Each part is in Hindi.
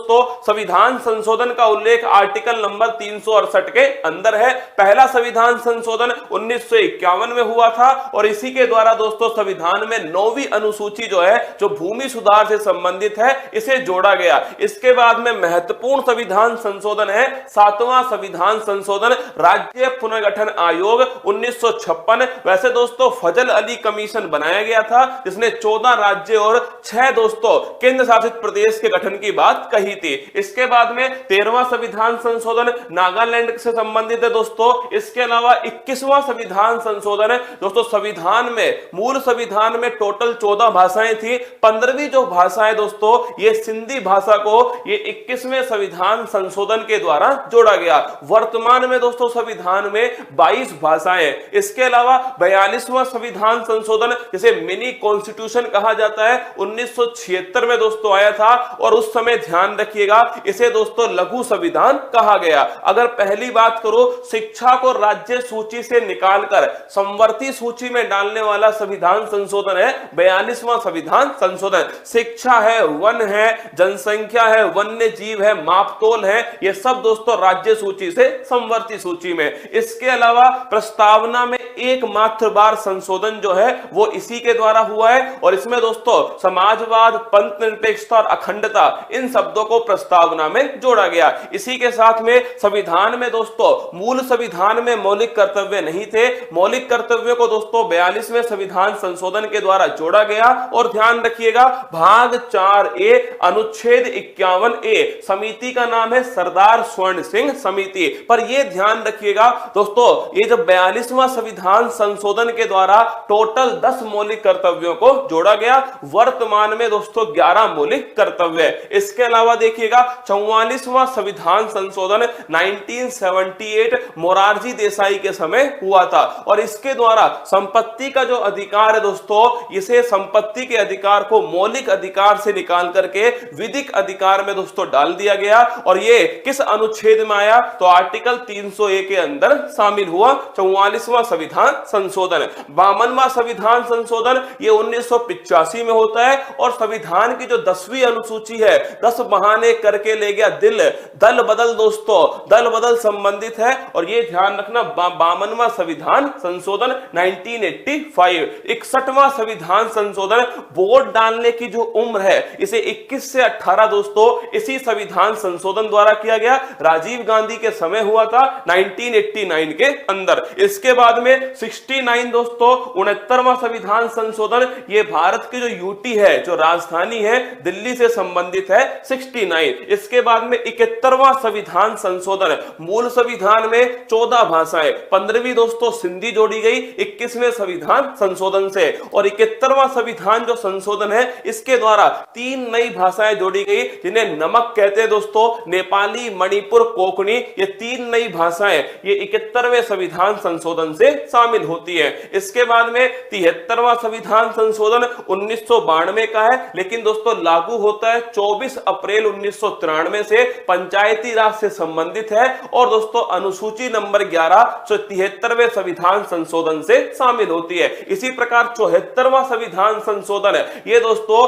दोस्तों संविधान संशोधन का उल्लेख आर्टिकल नंबर 368 के अंदर है। पहला संविधान संशोधन 1951 में हुआ था और इसी के द्वारा दोस्तों संविधान में 9वीं अनुसूची जो है, जो भूमि सुधार से संबंधित है, इसे जोड़ा गया। इसके बाद में महत्वपूर्ण संविधान संशोधन है 7वां संविधान संशोधन, राज्य पुनर्गठन आयोग 1956। वैसे दोस्तों फजल अली कमीशन बनाया गया था जिसने 14 राज्य और 6 दोस्तों केंद्र शासित प्रदेश के गठन की बात कही थी। इसके बाद में 13वां संविधान संशोधन नागालैंड से संबंधित है दोस्तों। इसके अलावा 21वां संविधान संशोधन है दोस्तों। संविधान में, मूल संविधान में टोटल 14 भाषाएं थी। 15वीं जो भाषा है दोस्तों, ये सिंधी भाषा को ये 21वें संविधान संशोधन के द्वारा जोड़ा गया। वर्तमान में दोस्तों संविधान में 22 भाषाएं। इसके अलावा 42वां संविधान संशोधन, जिसे मिनी कॉन्स्टिट्यूशन कहा जाता है, 1976 में दोस्तों आया था और उस समय ध्यान रखिएगा इसे दोस्तों लघु संविधान कहा गया। अगर पहली बात करो, शिक्षा को राज्य सूची से निकालकर संवर्ती सूची में डालने वाला संविधान संशोधन है 42वां संविधान संशोधन। शिक्षा है, वन है, जनसंख्या है, वन्य जीव है, मापतोल है, ये सब दोस्तों राज्य सूची से संवर्ती सूची में। इसके अलावा प्रस्तावना में एकमात्र बार संशोधन जो है वो इसी के द्वारा हुआ है और इसमें दोस्तों समाजवाद, पंथ निरपेक्षता और अखंडता, इन शब्दों को प्रस्तावना में जोड़ा गया। इसी के साथ में संविधान में दोस्तों, मूल संविधान में मौलिक कर्तव्य नहीं थे। मौलिक कर्तव्यों को दोस्तों 42वें संविधान संशोधन के द्वारा जोड़ा गया। और ध्यान रखिएगा भाग 4A अनुच्छेद 51A, समिति का नाम है सरदार स्वर्ण सिंह समिति। पर यह ध्यान रखिएगा दोस्तों, ये जो 42वां संविधान संशोधन के द्वारा टोटल 10 मौलिक कर्तव्यों को जोड़ा गया। वर्तमान में दोस्तों 11 मौलिक कर्तव्य। इसके अलावा देखिएगा 44वां संविधान संशोधन 1978 मोरारजी देसाई के समय हुआ था और इसके द्वारा संपत्ति का जो अधिकार है दोस्तों, इसे संपत्ति के अधिकार को मौलिक अधिकार से निकाल करके विधिक अधिकार में दोस्तों डाल दिया गया। और ये किस अनुच्छेद में आया? तो आर्टिकल 301 के अंदर शामिल हुआ 44वां संविधान संशोधन। 52वां संविधान संशोधन ये 1985 में होता है और संविधान की जो 10वीं अनुसूची है, 10 बहाने करके ले गया दिल, दल बदल दोस्तों, दल बदल संबंधित है। और ये ध्यान रखना 52वां संविधान संशोधन 1985। 61वां संविधान संशोधन, वोट डालने की जो उम्र है इसे 21 से 18 दोस्तों इसी संविधान संशोधन द्वारा किया गया। राजीव गांधी के समय हुआ था 1989 के अंदर। इसके बाद में 69 दोस्तों 69वां संविधान संशोधन, ये भारत की जो यूटी है, जो राजधानी है, दिल्ली से संबंधित है 69। इसके बाद में 71वां संविधान संशोधन, मूल संविधान में 14 भाषाएं, 15वीं दोस्तों सिंधी जोड़ी गई 21वें संविधान संशोधन से। और 71वां संविधान जो संशोधन है इसके द्वारा 3 नई भाषाएं जोड़ी गई जिन्हें नमक कहते हैं दोस्तों, नेपाली, मणिपुर, कोंकणी, ये 3 नई भाषाएं ये 71वें संविधान संशोधन से शामिल होती है। इसके बाद में 73वां संविधान संशोधन 1992 का है, लेकिन दोस्तों लागू होता है 24 अप्रैल 1993 से, पंचायती राज से संबंधित है। और दोस्तों अनुसूची नंबर 11 जो 73वें संविधान संशोधन से शामिल होती है। इसी प्रकार 74वां संविधान संशोधन है, ये दोस्तों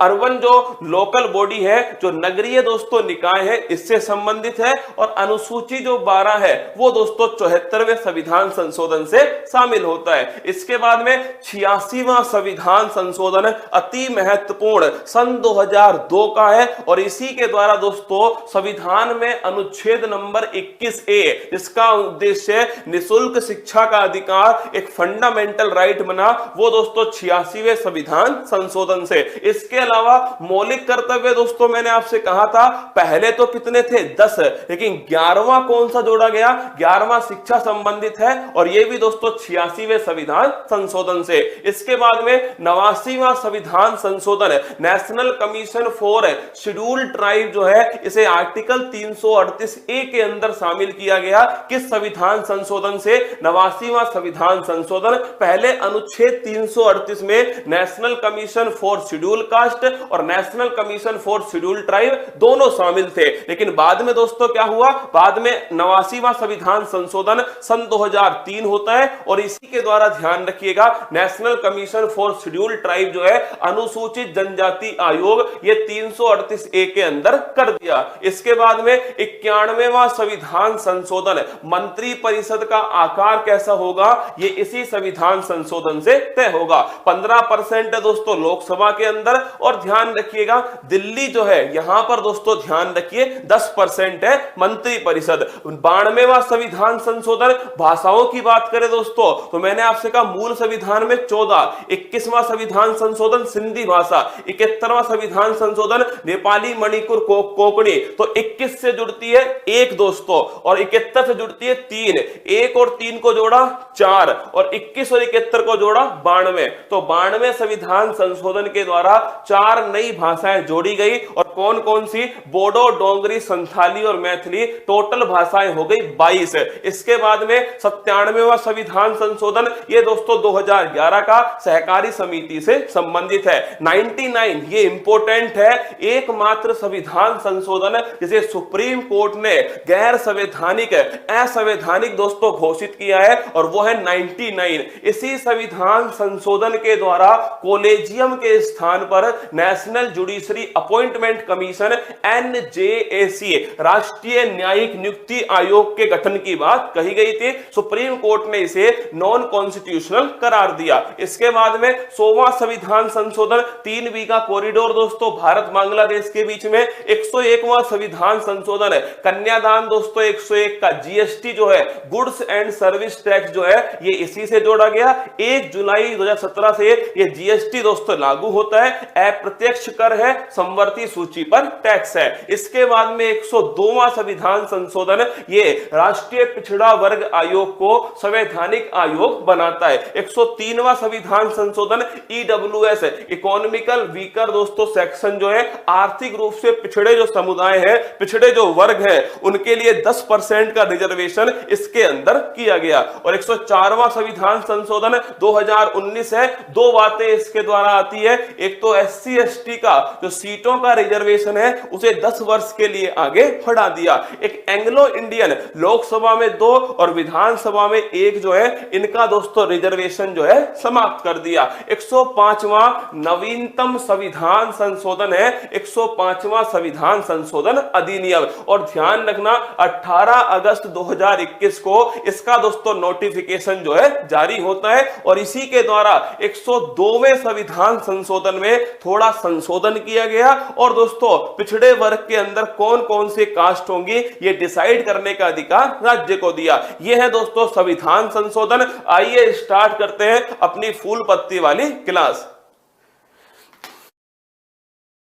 अर्बन जो लोकल बॉडी है, जो नगरीय दोस्तों निकाय है, इससे संबंधित है। और अनुसूची जो 12 है वो दोस्तों 74वें संविधान संशोधन से शामिल होता है। इसके बाद में 86वां संविधान संशोधन अति महत्वपूर्ण सन 2002 का है और इसी के द्वारा दोस्तों संविधान में अनुच्छेद नंबर 21A, जिसका उद्देश्य निःशुल्क शिक्षा का अधिकार एक फंडामेंटल राइट बना, वो दोस्तों 86वें संविधान संशोधन से। इसके अलावा मौलिक कर्तव्य दोस्तों मैंने आपसे कहा था पहले तो कितने थे 10, लेकिन 11वां कौन सा जोड़ा गया? 11वां शिक्षा संबंधित है और यह भी दोस्तों 86वें संविधान संशोधन से। इसके बाद में 89वां संविधान संशोधन national Commission for scheduled tribe जो है, इसे आर्टिकल 338A के अंदर शामिल किया गया। किस संविधान संशोधन से? 89वां संविधान संशोधन। पहले अनुच्छेद 338 में National Commission for Schedule Caste और National Commission for Schedule Tribe दोनों शामिल थे, लेकिन बाद में दोस्तों क्या हुआ? बाद में 89वां संविधान संशोधन सन 2003 होता होता है और इसी के द्वारा ध्यान रखिएगा national Commission for scheduled tribe जो है अनुसूचित जनजाति आयोग ये 338A के अंदर कर दिया। इसके बाद में 91वां संविधान संशोधन, मंत्री परिषद का आकार कैसा होगा ये इसी संविधान संशोधन से तय होगा। 15% है दोस्तों लोकसभा के अंदर और ध्यान रखिएगा दिल्ली जो है यहां पर दोस्तों ध्यान रखिए 10% है मंत्री परिषद। 92वां संविधान संशोधन, भाषाओं की बात करें दोस्तों तो मैंने आपसे कहा मूल संविधान में 14, 21वां संविधान संशोधन सिंधी भाषा, 71वां संविधान संशोधन नेपाली मणिपुर कोंकणी, तो 21 से जुड़ती है 1 दोस्तों और 71 से जुड़ती है 3, 1 और 3 को जोड़ा 4 और 21 और 71 को जोड़ा 92, तो 92 संविधान संशोधन के द्वारा 4 नई भाषाएं जोड़ी गई और कौन कौन सी, बोडो, डोंगरी, संथाली और मैथिली, टोटल भाषाएं हो गई 22। इसके बाद में 97वां संविधान संशोधन ये दोस्तों 2011 का सहकारी समिति से संबंधित है। 99 ये इंपॉर्टेंट है, एकमात्र संविधान संशोधन जिसे सुप्रीम कोर्ट ने गैर संवैधानिक असंवैधानिक दोस्तों घोषित किया है और वो है 99। इसी संविधान संशोधन के द्वारा कॉलेजियम के स्थान पर national judiciary appointment commission NJAC राष्ट्रीय न्यायिक नियुक्ति आयोग के गठन की बात कही गई थी। सुप्रीम कोर्ट ने इसे नॉन कॉन्स्टिट्यूशनल करार दिया। इसके बाद में 100वां संविधान संशोधन, 3 बीघा कॉरिडोर दोस्तों भारत बांग्लादेश के बीच में। 101वां संविधान संशोधन, कन्यादान दोस्तों 101 का। GST जो है गुड्स एंड सर्विस टैक्स जो है ये इसी से जोड़ा गया। 1 जुलाई 2017 से ये GST दोस्तों लागू होता है। अप्रत्यक्ष कर है, समवर्ती सूची पर टैक्स है। इसके बाद में 102वां संविधान संशोधन ये राष्ट्रीय पिछड़ा वर्ग आयोग को संवैधानिक आयोग बनाता है। 103वां संविधान संशोधन EWS इकोनॉमिकल वीकर दोस्तों सेक्शन जो है आर्थिक रूप से पिछड़े जो समुदाय है, पिछड़े जो वर्ग है उनके लिए 10% का रिजर्वेशन इसके अंदर किया गया। और 104वां संविधान संशोधन 2019 है। 2 बातें इसके द्वारा आती है, एक तो SC ST का जो सीटों का रिजर्वेशन है उसे 10 वर्ष के लिए आगे बढ़ा दिया। एक एंग्लो इंडियन लोकसभा में 2 और विधानसभा में 1 जो है इनका दोस्तों रिजर्वेशन जो है समाप्त कर दिया। 105वां नवीनतम संविधान संशोधन है 105वां संविधान संशोधन अधिनियम। और ध्यान रखना 18 अगस्त 2021 को इसका दोस्तों नोटिफिकेशन जो है जारी होता है और इसी के द्वारा 102वें संविधान संशोधन में थोड़ा संशोधन किया गया और दोस्तों पिछड़े वर्ग के अंदर कौन कौन से कास्ट होंगी ये डिसाइड करने का अधिकार राज्य को दिया। यह है दोस्तों संविधान संशोधन। आइए स्टार्ट करते हैं अपनी फूल पत्ती वाली क्लास।